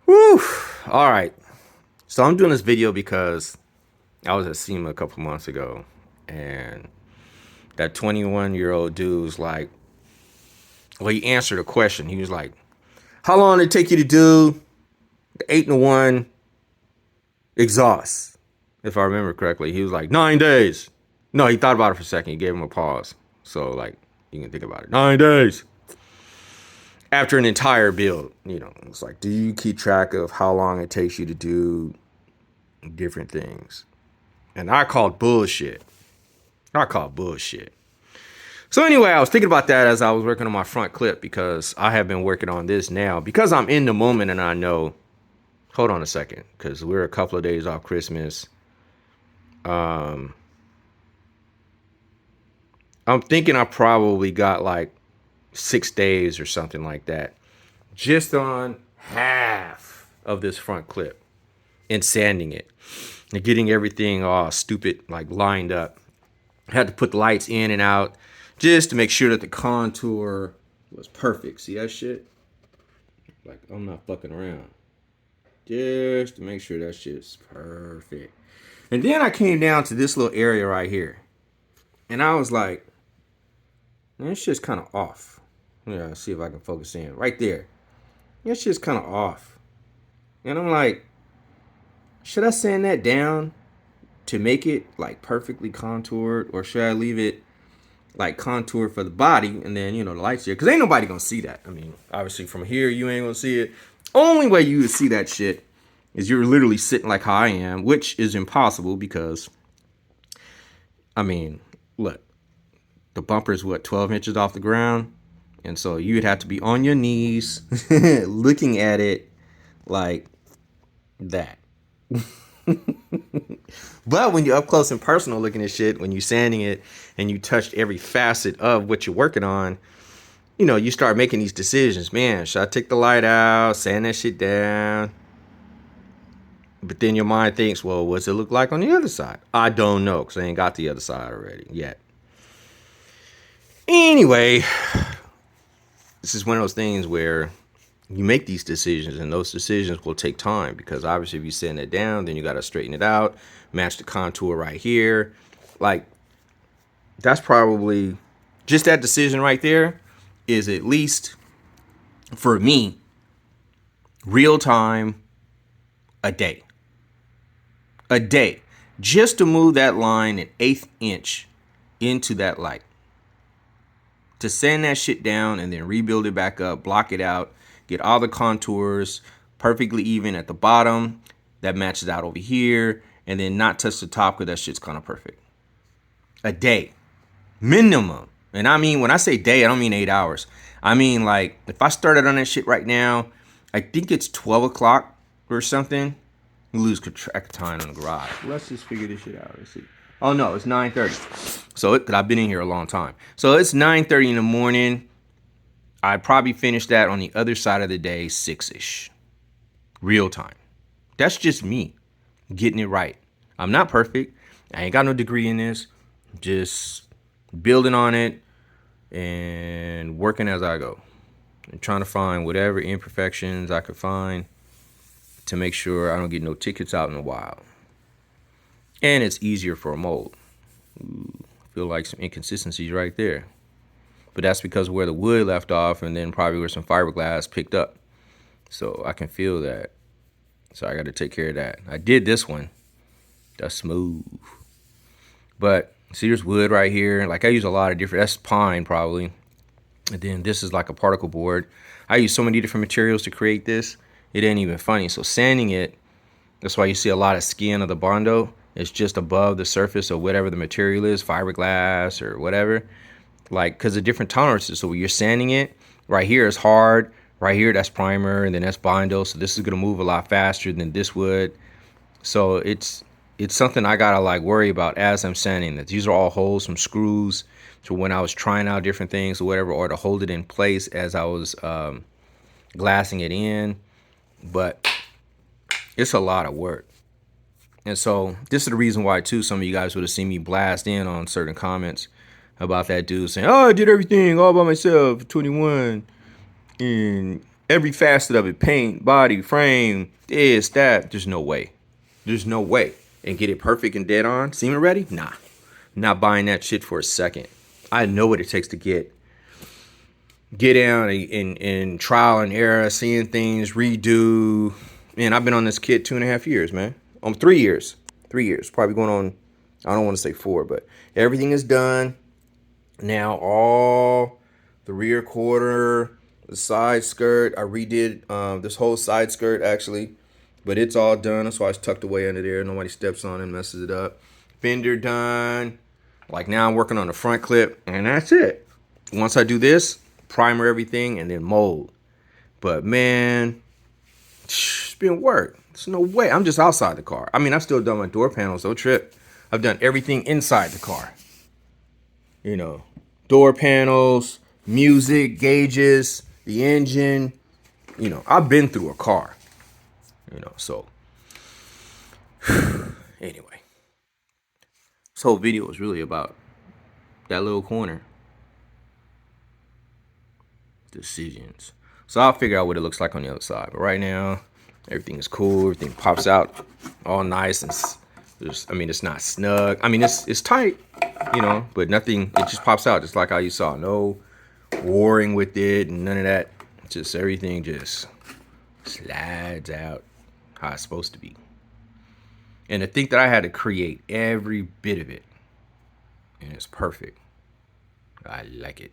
Whew. All right. So I'm doing this video because I was at SEMA a couple months ago, and that 21-year-old dude was like, well, he answered a question. He was like, how long did it take you to do the 8-in-1 exhaust? If I remember correctly, he was like, 9 days. No, he thought about it for a second. He gave him a pause. So, like, you can think about it. 9 days. After an entire build, it's like, do you keep track of how long it takes you to do different things? And I called bullshit. So anyway, I was thinking about that as I was working on my front clip, because I have been working on this now because I'm in the moment and I know, hold on a second, because we're a couple of days off Christmas. I'm thinking I probably got like 6 days or something like that just on half of this front clip and sanding it and getting everything all stupid, like lined up. I had to put the lights in and out just to make sure that the contour was perfect. See that shit? Like, I'm not fucking around. Just to make sure that shit's perfect. And then I came down to this little area right here. And I was like, man, this shit's kind of off. Yeah, see if I can focus in. Right there. This shit's kind of off. And I'm like, should I sand that down to make it like perfectly contoured, or should I leave it like contoured for the body and then the lights here? Because ain't nobody gonna see that. I mean, obviously from here you ain't gonna see it. Only way you would see that shit is you're literally sitting like how I am, which is impossible because, I mean, look, the bumper is what, 12 inches off the ground? And so you'd have to be on your knees looking at it like that. But when you're up close and personal looking at shit, when you're sanding it and you touched every facet of what you're working on, you start making these decisions. Man, should I take the light out, sand that shit down? But then your mind thinks, well, what's it look like on the other side? I don't know, because I ain't got the other side already yet. Anyway, this is one of those things where you make these decisions, and those decisions will take time, because obviously if you sand it down, then you got to straighten it out, match the contour right here. Like, that's probably, just that decision right there is, at least for me, real time, a day. Just to move that line an 1/8 inch into that light. To sand that shit down and then rebuild it back up, block it out, get all the contours perfectly even at the bottom, that matches out over here, and then not touch the top because that shit's kind of perfect. A day. Minimum. And I mean, when I say day, I don't mean 8 hours. I mean, like, if I started on that shit right now, I think it's 12 o'clock or something. You lose track of time in the garage. Let's just figure this shit out. Let's see. Oh, no, it's 9:30. So, because I've been in here a long time. So, it's 9:30 in the morning. I'd probably finish that on the other side of the day, 6-ish. Real time. That's just me getting it right. I'm not perfect. I ain't got no degree in this. Just building on it and working as I go. And trying to find whatever imperfections I could find to make sure I don't get no tickets out in the wild. And it's easier for a mold. Ooh, I feel like some inconsistencies right there. But that's because of where the wood left off, and then probably where some fiberglass picked up. So I can feel that. So I got to take care of that. I did this one. That's smooth. But see, there's wood right here. Like, I use a lot of different, that's pine probably. And then this is like a particle board. I use so many different materials to create this. It ain't even funny. So sanding it, that's why you see a lot of skin of the Bondo. It's just above the surface of whatever the material is, fiberglass or whatever. Like, because of different tolerances. So when you're sanding it, right here is hard. Right here, that's primer, and then that's Bondo. So this is going to move a lot faster than this would. So it's something I got to like worry about as I'm sanding it. These are all holes, some screws. So when I was trying out different things or whatever, or to hold it in place as I was glassing it in. But it's a lot of work. And so this is the reason why, too, some of you guys would have seen me blast in on certain comments about that dude saying, oh, I did everything all by myself, 21. And Every facet of it, paint, body, frame, this, that. There's no way. There's no way. And get it perfect and dead on, semen ready? Nah. Not buying that shit for a second. I know what it takes to get down and trial and error, seeing things, redo. Man, I've been on this kit 2.5 years, man. 3 years. 3 years. Probably going on, I don't want to say 4, but everything is done. Now all the rear quarter, the side skirt. I redid this whole side skirt actually, but it's all done. That's why it's tucked away under there. Nobody steps on it and messes it up. Fender done. Like now I'm working on the front clip, and that's it. Once I do this, primer everything, and then mold. But man, it's been work. There's no way. I'm just outside the car. I mean, I've still done my door panels, no trip. I've done everything inside the car. You know, door panels, music, gauges, the engine. You know, I've been through a car. You know, so anyway, this whole video is really about that little corner. Decisions. So I'll figure out what it looks like on the other side. But right now, everything is cool. Everything pops out all nice and I mean, it's not snug. I mean, it's tight, you know, but nothing. It just pops out just like how you saw. No warring with it and none of that. Just everything just slides out how it's supposed to be. And to think that I had to create every bit of it, and it's perfect. I like it.